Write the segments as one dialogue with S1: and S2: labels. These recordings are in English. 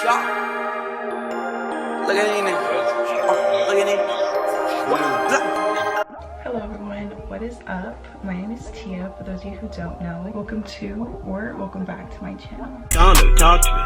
S1: Look at it. Look at it.
S2: Hello everyone, what is up? My name is Tia, for those of you who don't know. Welcome to or welcome back to my channel.
S1: Talk to me.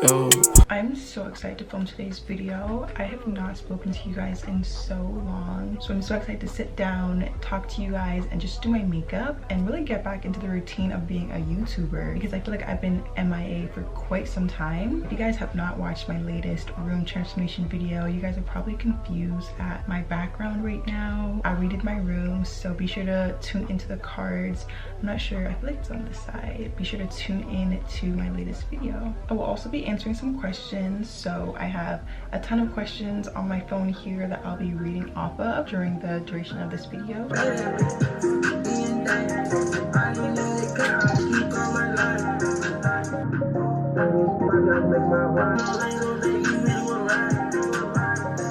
S1: Yo.
S2: I'm so excited to film today's video. I have not spoken to you guys in so long, so I'm so excited to sit down, talk to you guys, and just do my makeup and really get back into the routine of being a YouTuber, because I feel like I've been MIA for quite some time. If you guys have not watched my latest room transformation video, you guys are probably confused at my background right now. I redid my room, so be sure to tune into the cards. I'm not sure, I feel like it's on the side. Be sure to tune in to my latest video. I will also be answering some questions, so I have a ton of questions on my phone here that I'll be reading off of during the duration of this video.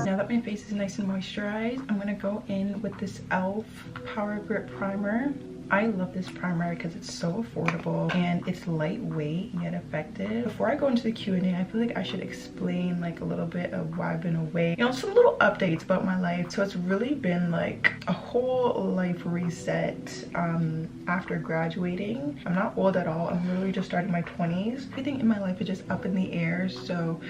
S2: Now that my face is nice and moisturized, I'm gonna go in with this e.l.f. Power Grip Primer. I love this primer because it's so affordable and it's lightweight yet effective. Before I go into the Q&A, I feel like I should explain like a little bit of why I've been away. You know, some little updates about my life. So it's really been like a whole life reset after graduating. I'm not old at all. I'm literally just starting my 20s. Everything in my life is just up in the air. So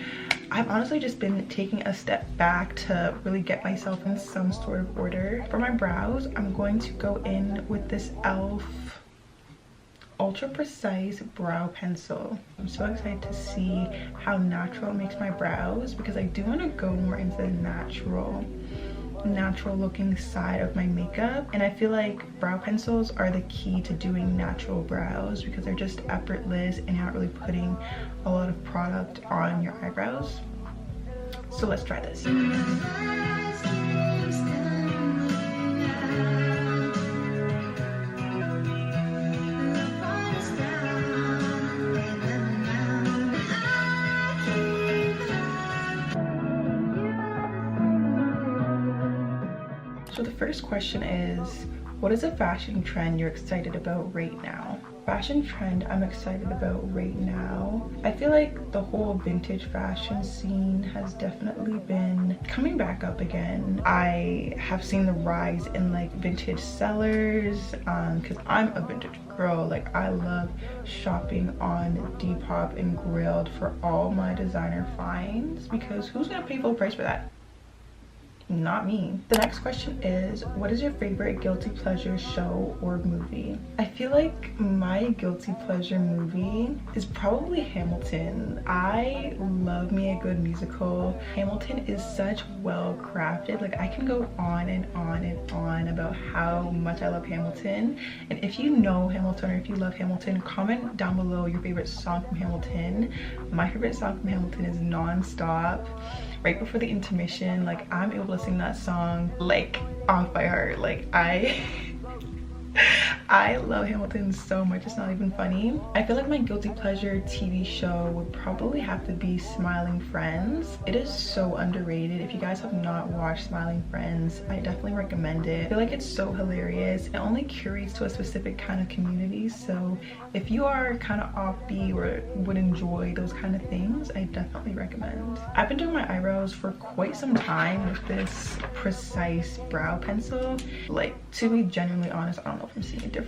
S2: I've honestly just been taking a step back to really get myself in some sort of order. For my brows, I'm going to go in with this e.l.f. Ultra Precise Brow Pencil. I'm so excited to see how natural it makes my brows, because I do want to go more into the natural looking side of my makeup, and I feel like brow pencils are the key to doing natural brows because they're just effortless and you're not really putting a lot of product on your eyebrows. So let's try this. So the first question is, what is a fashion trend you're excited about right now? Fashion trend I'm excited about right now, I feel like the whole vintage fashion scene has definitely been coming back up again. I have seen the rise in like vintage sellers, because I'm a vintage girl. Like, I love shopping on Depop and Grailed for all my designer finds, because who's gonna pay full price for that? Not me. The next question is, what is your favorite guilty pleasure show or movie? I feel like my guilty pleasure movie is probably Hamilton. I love me a good musical. Hamilton is such well crafted. Like, I can go on and on and on about how much I love Hamilton. And if you know Hamilton, or if you love Hamilton, comment down below your favorite song from Hamilton. My favorite song from Hamilton is Non-Stop. Right before the intermission, like, I'm able to sing that song like off by heart. Like, I love Hamilton so much, it's not even funny. I feel like my guilty pleasure TV show would probably have to be Smiling Friends. It is so underrated. If you guys have not watched Smiling Friends, I definitely recommend it. I feel like it's so hilarious. It only curates to a specific kind of community, so if you are kind of offbeat or would enjoy those kind of things, I definitely recommend. I've been doing my eyebrows for quite some time with this precise brow pencil. Like, to be genuinely honest, I don't know if I'm seeing a difference.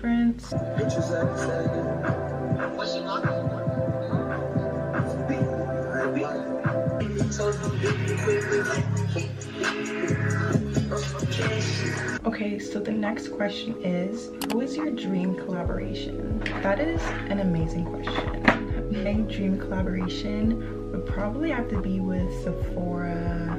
S2: Okay, so the next question is, who is your dream collaboration? That is an amazing question. My dream collaboration would probably have to be with Sephora,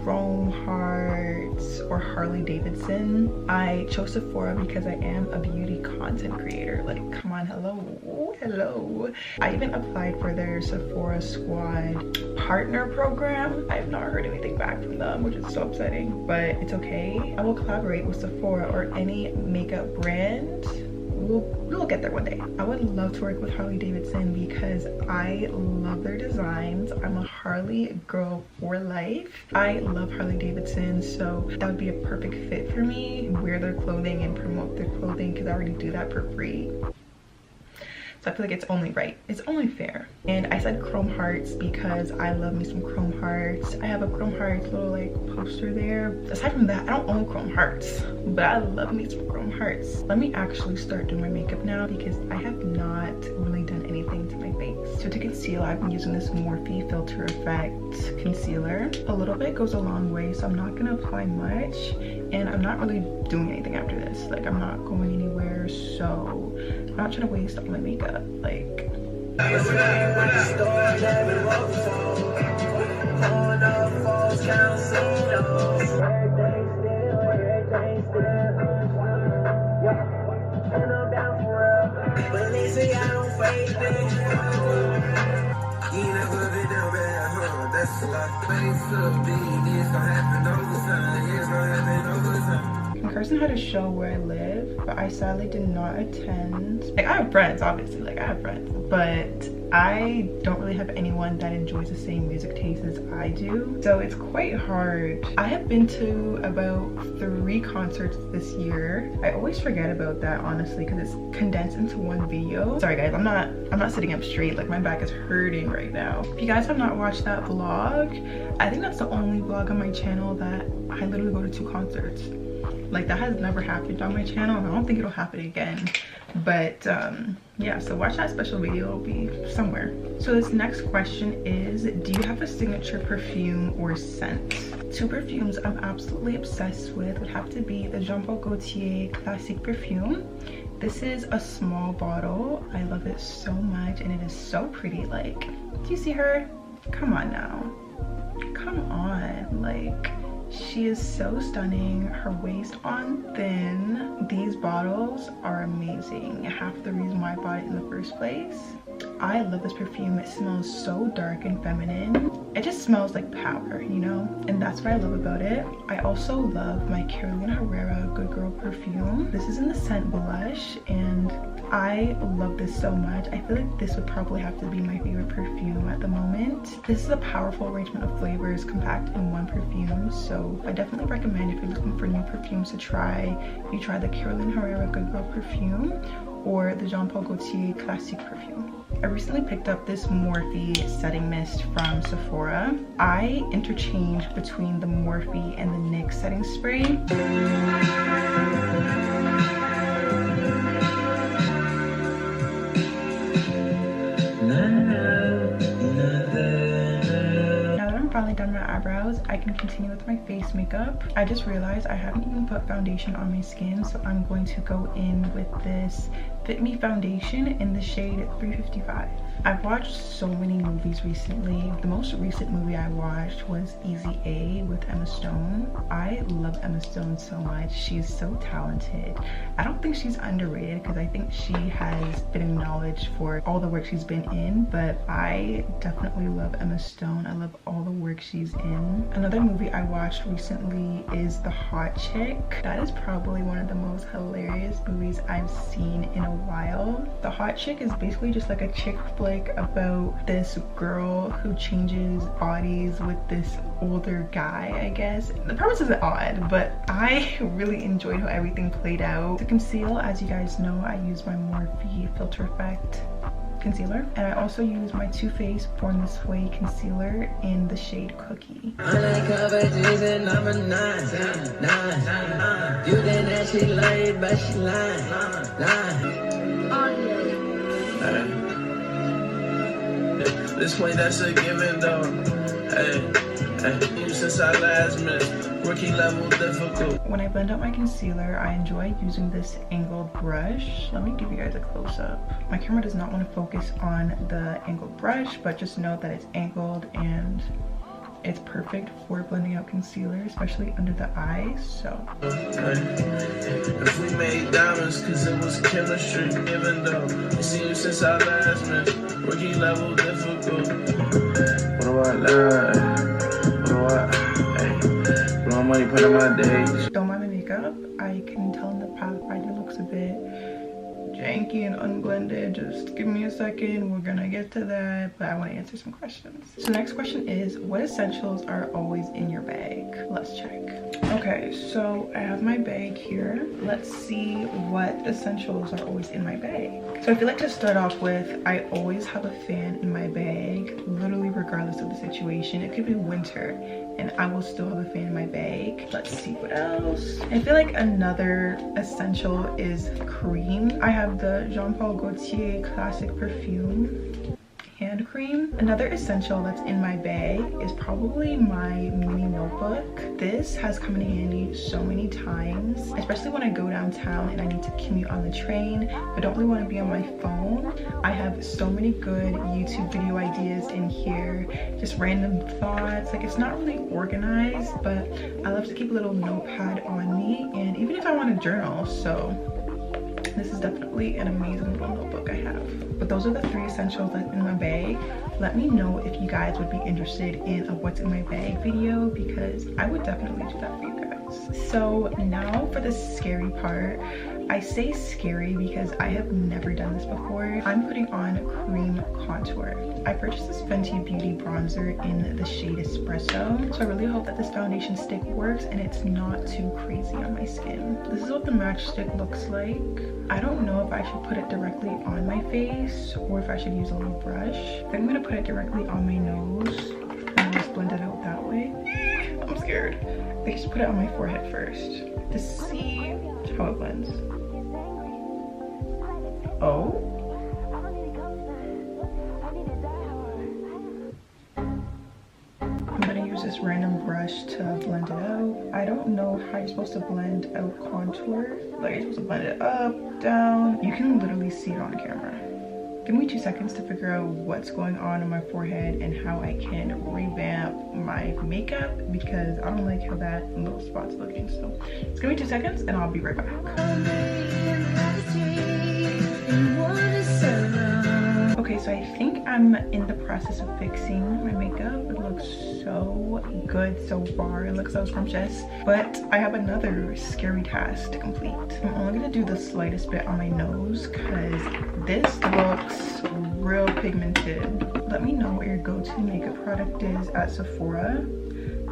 S2: Chrome Hearts, or Harley Davidson. I chose Sephora because I am a beauty content creator. Like, come on, hello. I even applied for their Sephora Squad partner program. I have not heard anything back from them, which is so upsetting, but it's okay. I will collaborate with Sephora or any makeup brand. We'll get there one day. I would love to work with Harley Davidson because I love their designs. I'm a Harley girl for life. I love Harley Davidson, so that would be a perfect fit for me. Wear their clothing and promote their clothing because I already do that for free. So I feel like it's only right. It's only fair. And I said chrome hearts because I love me some chrome hearts. I have a chrome hearts little like poster there. Aside from that, I don't own chrome hearts, but I love me some chrome hearts. Let me actually start doing my makeup now because I have not really done anything to my face. So to conceal, I've been using this Morphe Filter Effect concealer. A little bit goes a long way, so I'm not gonna apply much, and I'm not really doing anything after this. Like, I'm not going anywhere, so I'm not trying to waste all my makeup. Like, my cousin had a show where I live, but I sadly did not attend. Like, I have friends, obviously, like I have friends, but I don't really have anyone that enjoys the same music taste as I do, so it's quite hard. I have been to about 3 concerts this year. I always forget about that, honestly, because it's condensed into one video. Sorry guys, I'm not sitting up straight, like my back is hurting right now. If you guys have not watched that vlog, I think that's the only vlog on my channel that I literally go to 2 concerts. Like, that has never happened on my channel, and I don't think it'll happen again. But yeah, so watch that special video, it'll be somewhere. So this next question is, do you have a signature perfume or scent? 2 perfumes I'm absolutely obsessed with would have to be the Jean Paul Gaultier Classique perfume. This is a small bottle. I love it so much, and it is so pretty. Like, do you see her? Come on now, come on, like, she is so stunning. Her waist on thin. These bottles are amazing. Half the reason why I bought it in the first place. I love this perfume. It smells so dark and feminine. It just smells like power, you know? And that's what I love about it. I also love my Carolina Herrera Good Girl perfume. This is in the scent Blush, and I love this so much. I feel like this would probably have to be my favorite perfume at the moment. This is a powerful arrangement of flavors compact in one perfume, so I definitely recommend, if you're looking for new perfumes to try, you try the Carolina Herrera Good Girl perfume or the Jean Paul Gaultier Classique perfume. I recently picked up this Morphe setting mist from Sephora. I interchange between the Morphe and the NYX setting spray. Finally done my eyebrows, I can continue with my face makeup. I just realized I haven't even put foundation on my skin, so I'm going to go in with this Fit Me foundation in the shade 355. I've watched so many movies recently. The most recent movie I watched was Easy A with Emma Stone. I love Emma Stone so much. She's so talented. I don't think she's underrated because I think she has been acknowledged for all the work she's been in, but I definitely love Emma Stone. I love all the work she's in. Another movie I watched recently is The Hot Chick. That is probably one of the most hilarious movies I've seen in a while. The Hot Chick is basically just like a chick flick about this girl who changes bodies with this older guy, I guess. The premise is odd, but I really enjoyed how everything played out. To conceal, as you guys know, I use my Morphe Filter Effect concealer, and I also use my Too Faced Born This Way concealer in the shade Cookie.
S3: This way, that's a given though. Hey, you since our last minute, rookie level difficult.
S2: When I blend out my concealer, I enjoy using this angled brush. Let me give you guys a close-up. My camera does not want to focus on the angled brush, but just know that it's angled and it's perfect for blending out concealer, especially under the eyes. So
S3: if we made diamonds, cause it was chemistry, even though I see you since our last minute, rookie level difficult. What do I learn? What do money put in my days?
S2: Don't mind my makeup. I can tell in the path it looks a bit janky and unblended. Just give me a second, we're gonna get to that, but I want to answer some questions. So the next question is, what essentials are always in your bag? Let's check. Okay, so I have my bag here. Let's see what essentials are always in my bag. So I feel like to start off with, I always have a fan in my bag, literally regardless of the situation. It could be winter and I will still have a fan in my bag. Let's see what else. I feel like another essential is cream. I have the Jean Paul Gaultier Classic Perfume hand cream. Another essential that's in my bag is probably my mini notebook. This has come in handy so many times, especially when I go downtown and I need to commute on the train but don't really want to be on my phone. I have so many good YouTube video ideas in here, just random thoughts. Like, it's not really organized, but I love to keep a little notepad on me, and even if I want to journal. So this is definitely an amazing little notebook I have. But those are the 3 essentials that's in my bag. Let me know if you guys would be interested in a what's in my bag video, because I would definitely do that for you guys. So now for the scary part. I say scary because I have never done this before. I'm putting on cream contour. I purchased this Fenty Beauty bronzer in the shade Espresso. So I really hope that this foundation stick works and it's not too crazy on my skin. This is what the matchstick looks like. I don't know if I should put it directly on my face or if I should use a little brush. I think I'm gonna put it directly on my nose and just blend it out that way. I'm scared. I just put it on my forehead first to see how it blends. Oh. I'm gonna use this random brush to blend it out. I don't know how you're supposed to blend out contour. Like, you're supposed to blend it up, down. You can literally see it on camera. Give me 2 seconds to figure out what's going on in my forehead and how I can revamp my makeup, because I don't like how that little spot's looking. So just give me 2 seconds and I'll be right back. Okay, so I think I'm in the process of fixing my makeup. It looks so good so far. It looks so scrumptious. But I have another scary task to complete. I'm only gonna do the slightest bit on my nose because this looks real pigmented. Let me know what your go-to makeup product is at Sephora.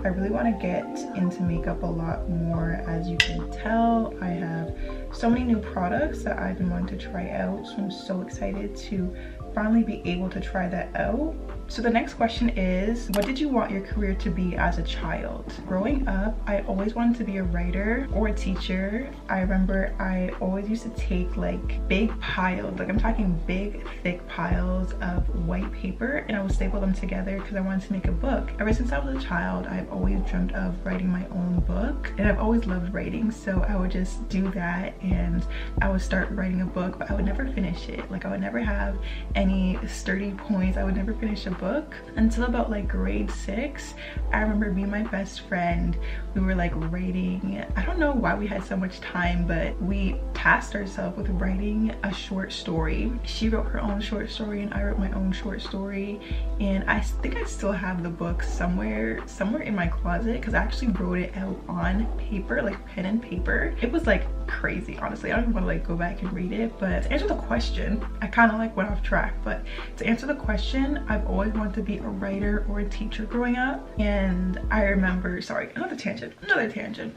S2: I really want to get into makeup a lot more. As you can tell, I have so many new products that I've been wanting to try out, so I'm so excited to finally be able to try that out. So the next question is, what did you want your career to be as a child? Growing up, I always wanted to be a writer or a teacher. I remember I always used to take like big piles, like I'm talking big thick piles of white paper, and I would staple them together because I wanted to make a book. Ever since I was a child, I've always dreamt of writing my own book, and I've always loved writing, so I would just do that and I would start writing a book, but I would never finish it. Like, I would never have any sturdy points. I would never finish a book until about like grade 6. I remember me and my best friend, we were like writing, I don't know why we had so much time, but we tasked ourselves with writing a short story. She wrote her own short story and I wrote my own short story, and I think I still have the book somewhere in my closet because I actually wrote it out on paper, like pen and paper. It was like crazy, honestly. I don't even want to like go back and read it. But to answer the question, I kind of like went off track, but to answer the question, I've always wanted to be a writer or a teacher growing up. And I remember, sorry, another tangent.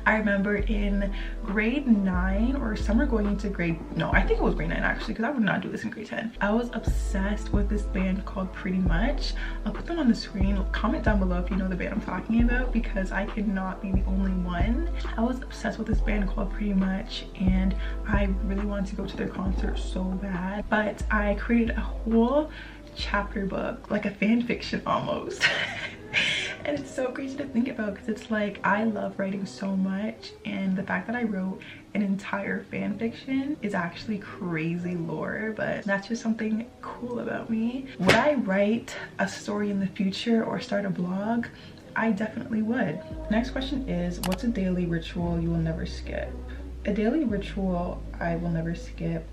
S2: I remember in grade 9 or summer going into grade, no, I think it was grade 9 actually, because I would not do this in grade 10. I was obsessed with this band called Pretty Much. I'll put them on the screen. Comment down below if you know the band I'm talking about, because I could not be the only one. I was obsessed with this band called Pretty Much, and I really wanted to go to their concert so bad, but I created a whole chapter book, like a fan fiction almost. And it's so crazy to think about because it's like, I love writing so much, and the fact that I wrote an entire fan fiction is actually crazy lore, but that's just something cool about me. Would I write a story in the future or start a blog? I definitely would. Next question is, what's a daily ritual you will never skip? A daily ritual I will never skip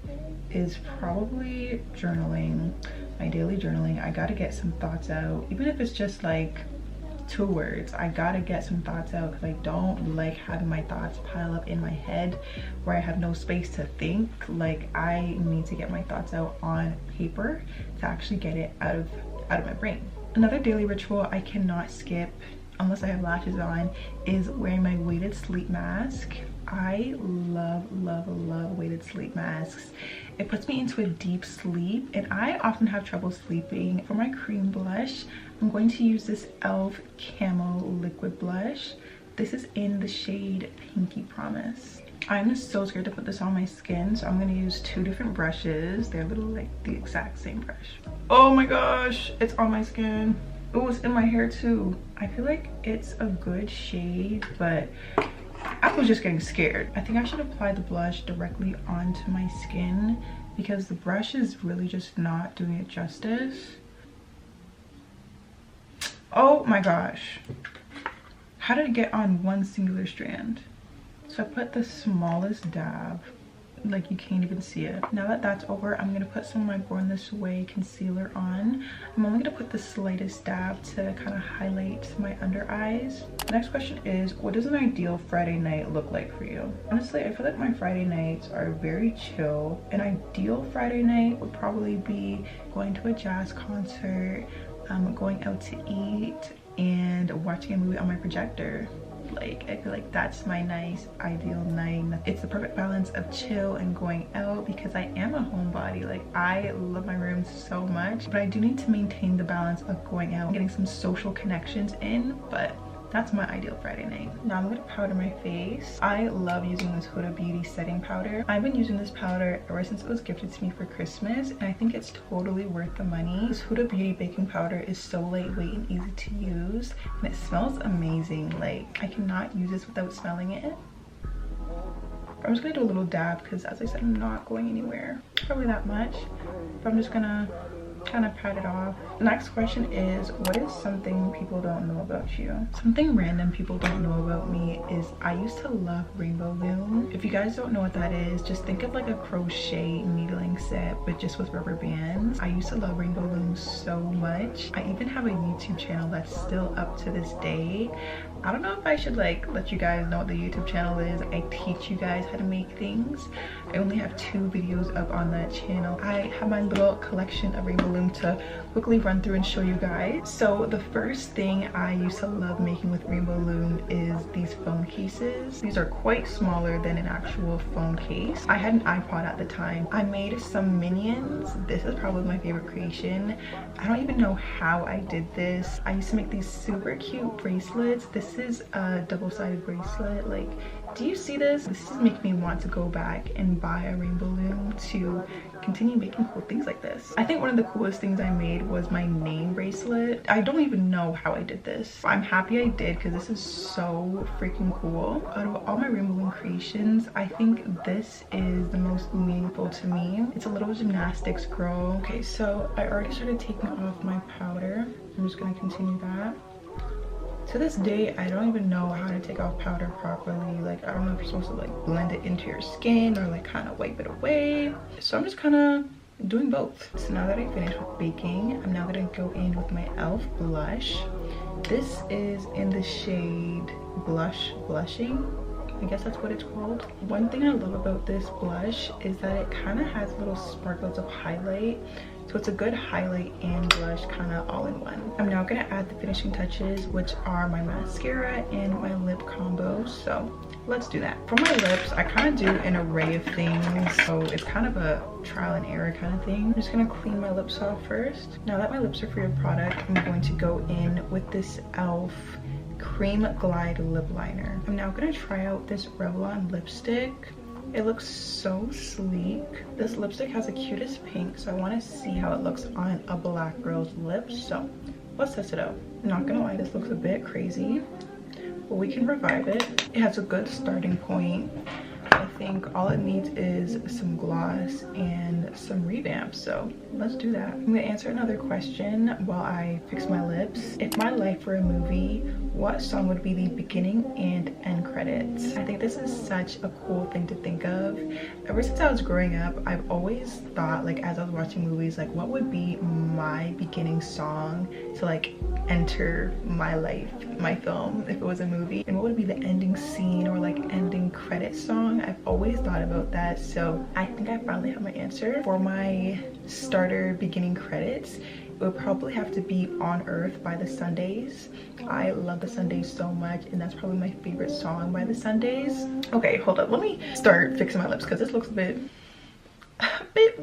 S2: is probably journaling. My daily journaling. I gotta get some thoughts out, even if it's just like 2 words. I gotta get some thoughts out because I don't like having my thoughts pile up in my head where I have no space to think. Like, I need to get my thoughts out on paper to actually get it out of my brain. Another daily ritual I cannot skip unless I have lashes on is wearing my weighted sleep mask. I love weighted sleep masks. It puts me into a deep sleep, and I often have trouble sleeping. For my cream blush, I'm going to use this e.l.f. Camo liquid blush. This is in the shade Pinky Promise. I'm so scared to put this on my skin, so I'm going to use 2 different brushes. They're literally like the exact same brush. Oh my gosh, it's on my skin. Oh, it's in my hair too. I feel like it's a good shade, but I was just getting scared. I think I should apply the blush directly onto my skin because the brush is really just not doing it justice. Oh my gosh. How did it get on one singular strand? So I put the smallest dab, like you can't even see it. Now that that's over, I'm gonna put some of my Born This Way concealer on. I'm only gonna put the slightest dab to kind of highlight my under eyes. The next question is, what does an ideal Friday night look like for you? Honestly, I feel like my Friday nights are very chill. An ideal Friday night would probably be going to a jazz concert, going out to eat, and watching a movie on my projector. Like, I feel like that's my nice ideal night. It's the perfect balance of chill and going out because I am a homebody. Like, I love my room so much, but I do need to maintain the balance of going out and getting some social connections in. But that's my ideal Friday night. Now I'm gonna powder my face. I love using this Huda Beauty setting powder. I've been using this powder ever since it was gifted to me for Christmas, and I think it's totally worth the money. This Huda Beauty baking powder is so lightweight and easy to use, and it smells amazing. Like, I cannot use this without smelling it. I'm just gonna do a little dab because, as I said, I'm not going anywhere. Probably that much, but I'm just gonna kind of pat it off. Next question is, what is something people don't know about you? Something random people don't know about me is I used to love rainbow loom. If you guys don't know what that is, just think of like a crochet needling set but just with rubber bands. I used to love rainbow loom so much. I even have a YouTube channel that's still up to this day. I don't know if I should like let you guys know what the YouTube channel is. I teach you guys how to make things. I only have 2 videos up on that channel. I have my little collection of rainbow loom to quickly run through and show you guys. So the first thing I used to love making with rainbow loom is these phone cases. These are quite smaller than an actual phone case. I had an iPod at the time. I made some minions. This is probably my favorite creation. I don't even know how I did this. I used to make these super cute bracelets. This is a double-sided bracelet. Like, do you see this? This is making me want to go back and buy a rainbow loom to continue making cool things like this. I think one of the coolest things I made was my name bracelet. I don't even know how I did this. I'm happy I did because this is so freaking cool. Out of all my rainbow loom creations, I think this is the most meaningful to me. It's a little gymnastics girl. Okay, so I already started taking off my powder. I'm just gonna continue that. To this day, I don't even know how to take off powder properly. Like, I don't know if you're supposed to like blend it into your skin or like kind of wipe it away. So I'm just kind of doing both. So now that I finished with baking, I'm now gonna go in with my e.l.f. blush. This is in the shade Blushing. I guess that's what it's called. One thing I love about this blush is that it kind of has little sparkles of highlight. So it's a good highlight and blush kind of all in one. I'm now gonna add the finishing touches, which are my mascara and my lip combo. So let's do that. For my lips, I kind of do an array of things. So it's kind of a trial and error kind of thing. I'm just gonna clean my lips off first. Now that my lips are free of product, I'm going to go in with this e.l.f. Cream Glide lip liner. I'm now gonna try out this Revlon lipstick. It looks so sleek. This lipstick has the cutest pink, so I want to see how it looks on a black girl's lips. So let's test it out. I'm not gonna lie, this looks a bit crazy, but we can revive it. It has a good starting point. I think all it needs is some gloss and some revamp, so let's do that. I'm gonna answer another question while I fix my lips. If my life were a movie, what song would be the beginning and end credits? I think this is such a cool thing to think of. Ever Ever since I was growing up, I've always thought, like, as I was watching movies, like, what would be my beginning song to like enter my life, my film, if it was a movie, and what would be the ending scene or like ending credit song. I've always thought about that, so I think I finally have my answer. For my starter beginning credits, it would probably have to be On Earth by the Sundays. I love the Sundays so much, and that's probably my favorite song by the Sundays. Okay, hold up, let me start fixing my lips because this looks a bit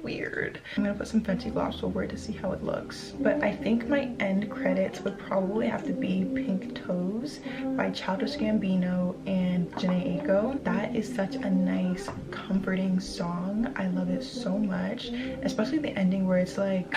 S2: weird. I'm gonna put some Fenty gloss over it to see how it looks. But I think my end credits would probably have to be Pink Toes by Childish Gambino and Jhené Aiko. That is such a nice, comforting song. I love it so much, especially the ending where it's like,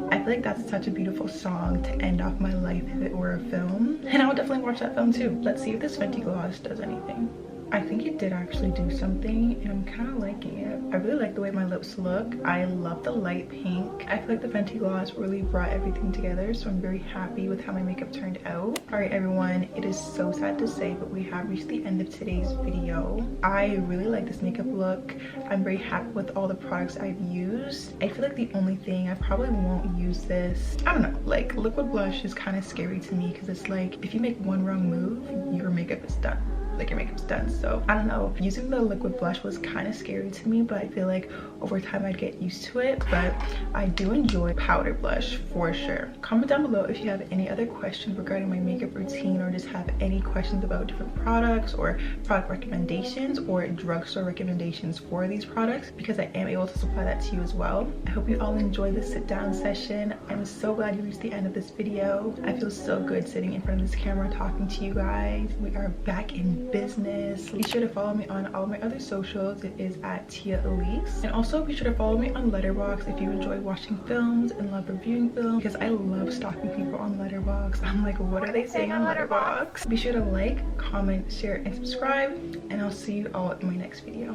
S2: I feel like that's such a beautiful song to end off my life if it were a film. And I would definitely watch that film too. Let's see if this Fenty gloss does anything. I think it did actually do something, and I'm kind of liking it. I really like the way my lips look. I love the light pink. I feel like the Fenty gloss really brought everything together, so I'm very happy with how my makeup turned out. All right, everyone, it is so sad to say, but we have reached the end of today's video. I really like this makeup look. I'm very happy with all the products I've used. I feel like the only thing I probably won't use this, I don't know, like liquid blush is kind of scary to me because it's like if you make one wrong move, your makeup is done. Like your makeup's done. So I don't know, using the liquid blush was kind of scary to me, but I feel like over time I'd get used to it. But I do enjoy powder blush for sure. Comment down below if you have any other questions regarding my makeup routine, or just have any questions about different products or product recommendations or drugstore recommendations for these products, because I am able to supply that to you as well. I hope you all enjoyed this sit down session. I'm so glad you reached the end of this video. I feel so good sitting in front of this camera talking to you guys. We are back in business. Be sure to follow me on all my other socials. It is at Tia Elise. And also be sure to follow me on Letterboxd if you enjoy watching films and love reviewing films, because I love stalking people on Letterboxd. I'm like, what are they saying on Letterboxd? Be sure to like, comment, share, and subscribe, and I'll see you all in my next video.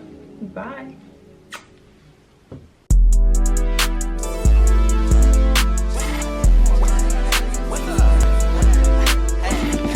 S2: Bye.